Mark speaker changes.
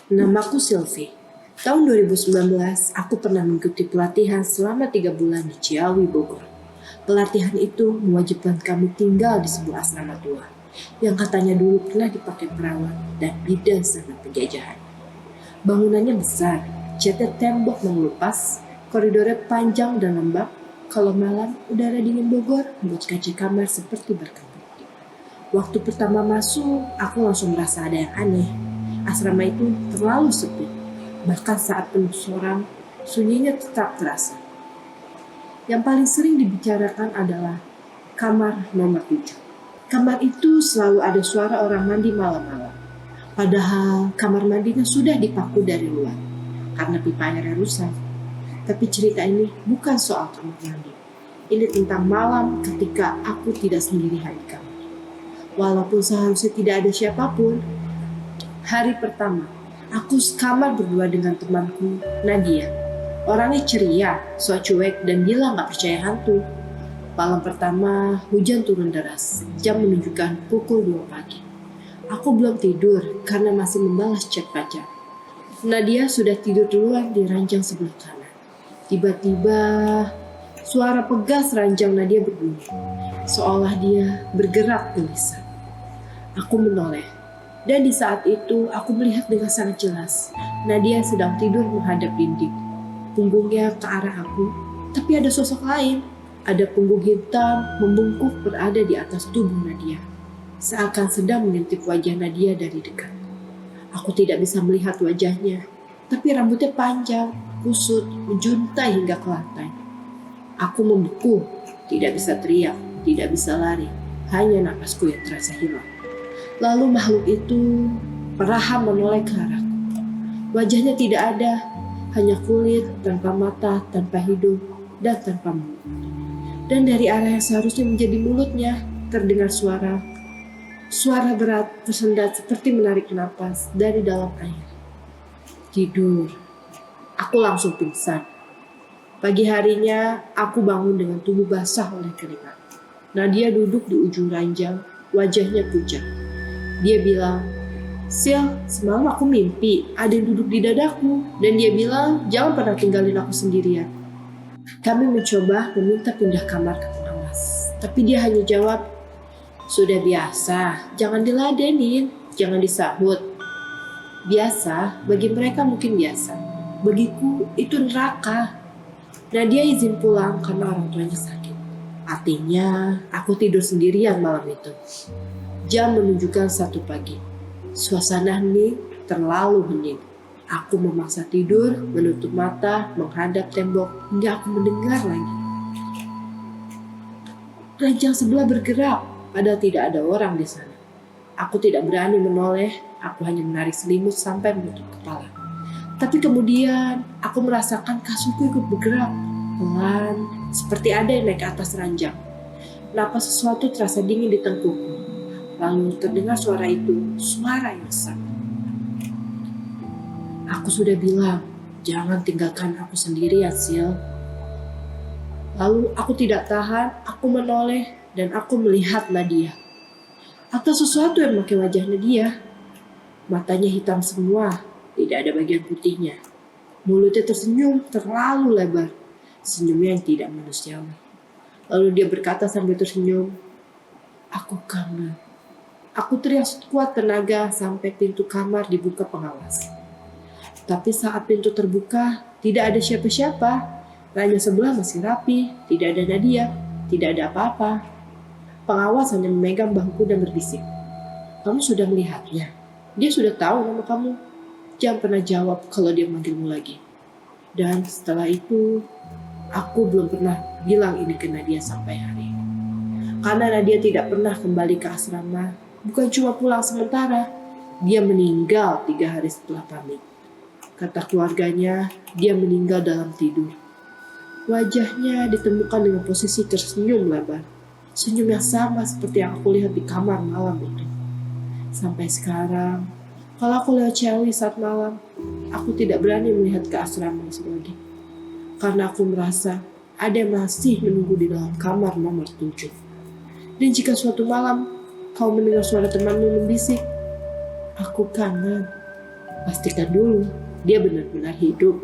Speaker 1: Namaku Sylvie. Tahun 2019, aku pernah mengikuti pelatihan selama 3 bulan di Ciawi, Bogor. Pelatihan itu mewajibkan kami tinggal di sebuah asrama tua, yang katanya dulu pernah dipakai perawat dan bidan zaman penjajahan. Bangunannya besar, catnya tembok mengelupas, koridornya panjang dan lembab. Kalau malam, udara dingin Bogor membuat kaca kamar seperti berkabut. Waktu pertama masuk, aku langsung merasa ada yang aneh. Asrama itu terlalu sepi. Bahkan saat penuh seorang, sunyinya tetap terasa. Yang paling sering dibicarakan adalah kamar nomor 7. Kamar itu selalu ada suara orang mandi malam-malam. Padahal kamar mandinya sudah dipaku dari luar karena pipa airnya rusak. Tapi cerita ini bukan soal kamar mandi. Ini tentang malam ketika aku tidak sendirian di kamar. Walaupun seharusnya tidak ada siapapun. Hari pertama, aku sekamar berdua dengan temanku, Nadia. Orangnya ceria, sok cuek, dan bilang gak percaya hantu. Malam pertama, hujan turun deras. Jam menunjukkan pukul 2 pagi. Aku belum tidur karena masih membalas chat pacar. Nadia sudah tidur duluan di ranjang sebelah kanan. Tiba-tiba, suara pegas ranjang Nadia berbunyi. Seolah dia bergerak gelisah. Aku menoleh. Dan di saat itu, aku melihat dengan sangat jelas. Nadia sedang tidur menghadap dinding. Punggungnya ke arah aku, tapi ada sosok lain. Ada punggung hitam membungkuk berada di atas tubuh Nadia. Seakan sedang mengintip wajah Nadia dari dekat. Aku tidak bisa melihat wajahnya, tapi rambutnya panjang, kusut, menjuntai hingga ke lantai. Aku membeku, tidak bisa teriak, tidak bisa lari. Hanya napasku yang terasa hilang. Lalu makhluk itu perlahan menoleh ke arahku. Wajahnya tidak ada, hanya kulit, tanpa mata, tanpa hidung, dan tanpa mulut. Dan dari arah yang seharusnya menjadi mulutnya, terdengar suara berat tersendat seperti menarik napas dari dalam air. Tidur. Aku langsung pingsan. Pagi harinya, aku bangun dengan tubuh basah oleh keringat. Nadia duduk di ujung ranjang, wajahnya pucat. Dia bilang, "Sil, semalam aku mimpi ada yang duduk di dadaku." Dan dia bilang, "Jangan pernah tinggalin aku sendirian." Kami mencoba meminta pindah kamar ke pengawas. Tapi dia hanya jawab, "Sudah biasa, jangan diladenin, jangan disahut." Biasa, bagi mereka mungkin biasa. Bagiku itu neraka. Nah, dia izin pulang karena orang tuanya sakit. Artinya, aku tidur sendirian malam itu. Jam menunjukkan 1 pagi. Suasana hening, terlalu hening. Aku memaksa tidur, menutup mata, menghadap tembok, hingga aku mendengar lagi. Ranjang sebelah bergerak, padahal tidak ada orang di sana. Aku tidak berani menoleh, aku hanya menarik selimut sampai menutup kepala. Tapi kemudian, aku merasakan kasurku ikut bergerak, pelan, seperti ada yang naik ke atas ranjang. Napas sesuatu terasa dingin di tengkukku. Lalu terdengar suara itu, suara yang sama. Aku sudah bilang, jangan tinggalkan aku sendirian, Sil. Lalu aku tidak tahan, aku menoleh dan aku melihat Nadia. Atau sesuatu yang memakai wajah Nadia. Matanya hitam semua, tidak ada bagian putihnya. Mulutnya tersenyum terlalu lebar, senyumnya yang tidak manusiawi. Lalu dia berkata sambil tersenyum, "Aku kangen." Aku teriak sekuat tenaga sampai pintu kamar dibuka pengawas. Tapi saat pintu terbuka, tidak ada siapa-siapa. Ranjang sebelah masih rapi, tidak ada Nadia, tidak ada apa-apa. Pengawas hanya memegang bahuku dan berbisik, "Kamu sudah melihatnya? Dia sudah tahu nama kamu. Jangan pernah jawab kalau dia manggilmu lagi." Dan setelah itu, aku belum pernah bilang ini ke Nadia sampai hari ini. Karena Nadia tidak pernah kembali ke asrama. Bukan cuma pulang sementara, dia meninggal 3 hari setelah pamit. Kata keluarganya, dia meninggal dalam tidur. Wajahnya ditemukan dengan posisi tersenyum lebar. Senyum yang sama seperti yang aku lihat di kamar malam itu. Sampai sekarang, kalau aku lewat Ciawi saat malam, aku tidak berani melihat ke asrama lagi. Karena aku merasa ada yang masih menunggu di dalam kamar nomor 7. Dan jika suatu malam kau mendengar suara temanmu membisik, "Aku kangen," pastikan dulu dia benar-benar hidup.